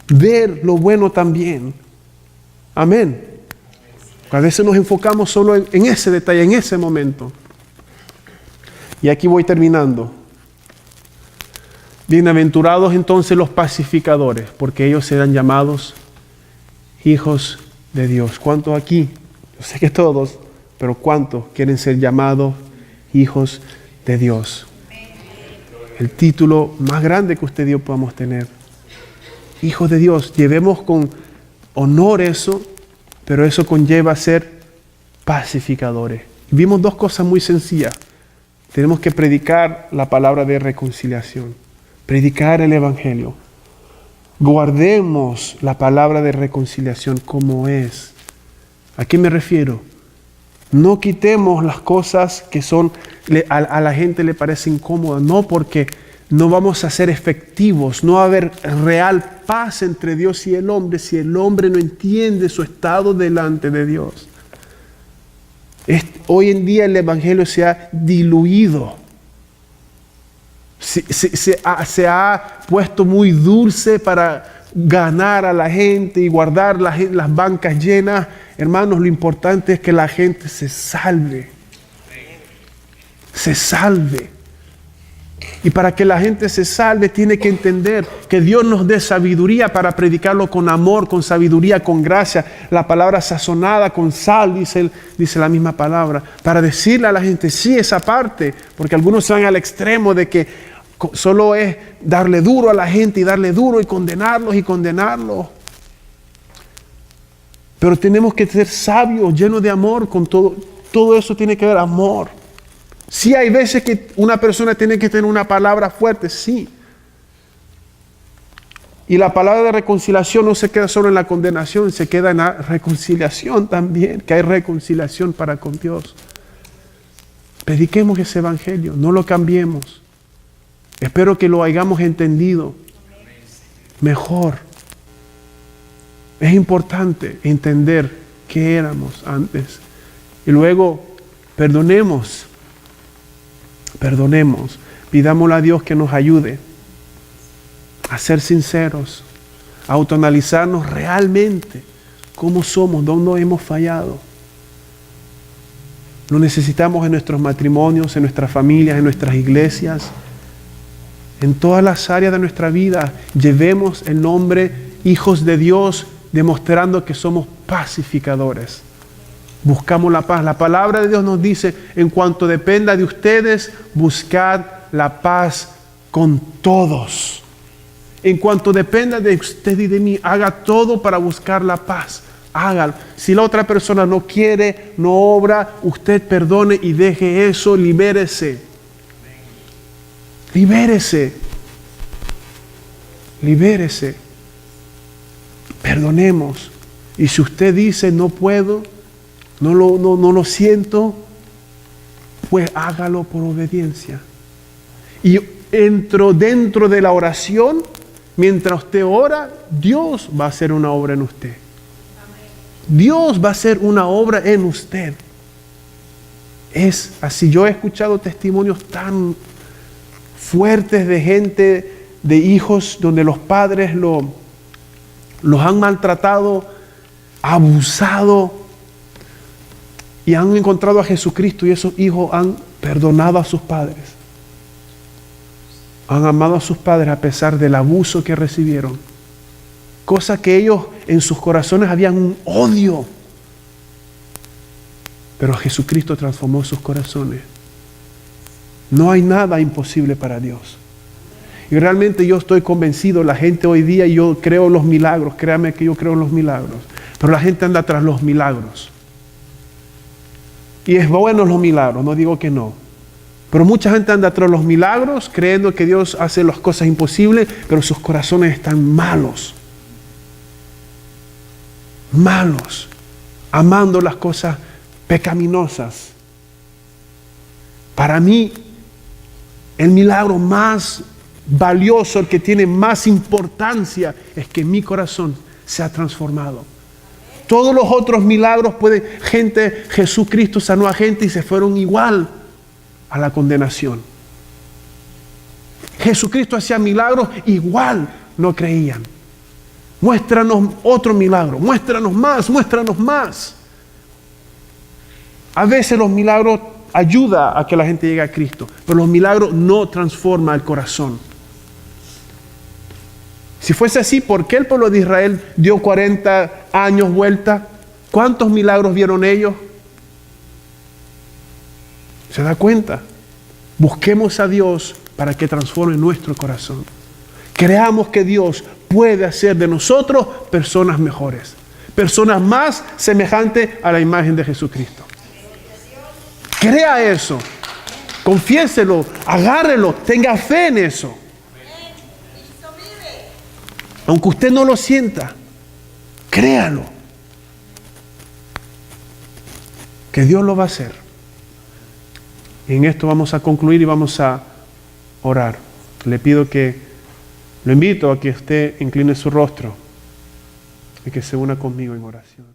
Ver lo bueno también. Amén. A veces nos enfocamos solo en ese detalle, en ese momento. Y aquí voy terminando. Bienaventurados entonces los pacificadores, porque ellos serán llamados hijos de Dios. ¿Cuántos aquí? Yo sé que todos, pero ¿cuántos quieren ser llamados hijos de Dios? El título más grande que usted y yo podamos tener. Hijos de Dios. Llevemos con honor eso, pero eso conlleva ser pacificadores. Vimos dos cosas muy sencillas. Tenemos que predicar la palabra de reconciliación, predicar el Evangelio. Guardemos la palabra de reconciliación como es. ¿A qué me refiero? No quitemos las cosas que a la gente le parecen incómodas, no, porque no vamos a ser efectivos, no va a haber real paz entre Dios y el hombre si el hombre no entiende su estado delante de Dios. Hoy en día el Evangelio se ha diluido, se ha puesto muy dulce para ganar a la gente y guardar las bancas llenas. Hermanos, lo importante es que la gente se salve. Se salve. Y para que la gente se salve, tiene que entender que Dios nos dé sabiduría para predicarlo con amor, con sabiduría, con gracia. La palabra sazonada con sal, dice la misma palabra. Para decirle a la gente, sí, esa parte. Porque algunos se van al extremo de que solo es darle duro a la gente y darle duro y condenarlos. Pero tenemos que ser sabios, llenos de amor con todo. Todo eso tiene que ver amor. Sí, hay veces que una persona tiene que tener una palabra fuerte, sí. Y la palabra de reconciliación no se queda solo en la condenación, se queda en la reconciliación también, que hay reconciliación para con Dios. Prediquemos ese evangelio, no lo cambiemos. Espero que lo hayamos entendido mejor. Es importante entender qué éramos antes. Y luego, perdonemos, pidámosle a Dios que nos ayude a ser sinceros, a autoanalizarnos realmente cómo somos, dónde hemos fallado. Lo necesitamos en nuestros matrimonios, en nuestras familias, en nuestras iglesias, en todas las áreas de nuestra vida. Llevemos el nombre hijos de Dios, demostrando que somos pacificadores. Buscamos la paz. La palabra de Dios nos dice, en cuanto dependa de ustedes, buscad la paz con todos. En cuanto dependa de usted y de mí, haga todo para buscar la paz. Hágalo. Si la otra persona no quiere, no obra, usted perdone y deje eso, libérese. Libérese. Libérese. Perdonemos. Y si usted dice, no puedo, no lo siento, pues hágalo por obediencia. Y dentro de la oración, mientras usted ora, Dios va a hacer una obra en usted. Dios va a hacer una obra en usted. Es así. Yo he escuchado testimonios tan fuertes de gente, de hijos, donde los padres los han maltratado, abusado, y han encontrado a Jesucristo, y esos hijos han perdonado a sus padres. Han amado a sus padres a pesar del abuso que recibieron. Cosa que ellos en sus corazones habían un odio. Pero Jesucristo transformó sus corazones. No hay nada imposible para Dios. Y realmente yo estoy convencido, la gente hoy día, y yo creo en los milagros, créame que yo creo en los milagros, pero la gente anda tras los milagros. Y es bueno los milagros, no digo que no. Pero mucha gente anda tras los milagros, creyendo que Dios hace las cosas imposibles, pero sus corazones están malos. Malos. Amando las cosas pecaminosas. Para mí, el milagro más valioso, el que tiene más importancia, es que mi corazón se ha transformado. Todos los otros milagros Jesucristo sanó a gente y se fueron igual a la condenación. Jesucristo hacía milagros, igual no creían. Muéstranos otro milagro, muéstranos más. A veces los milagros ayudan a que la gente llegue a Cristo, pero los milagros no transforman el corazón. Si fuese así, ¿por qué el pueblo de Israel dio 40 años vuelta? ¿Cuántos milagros vieron ellos? ¿Se da cuenta? Busquemos a Dios para que transforme nuestro corazón. Creamos que Dios puede hacer de nosotros personas mejores, personas más semejantes a la imagen de Jesucristo. Crea eso, confiéselo, agárrelo, tenga fe en eso. Aunque usted no lo sienta, créalo. Que Dios lo va a hacer. Y en esto vamos a concluir y vamos a orar. Lo invito a que usted incline su rostro y que se una conmigo en oración.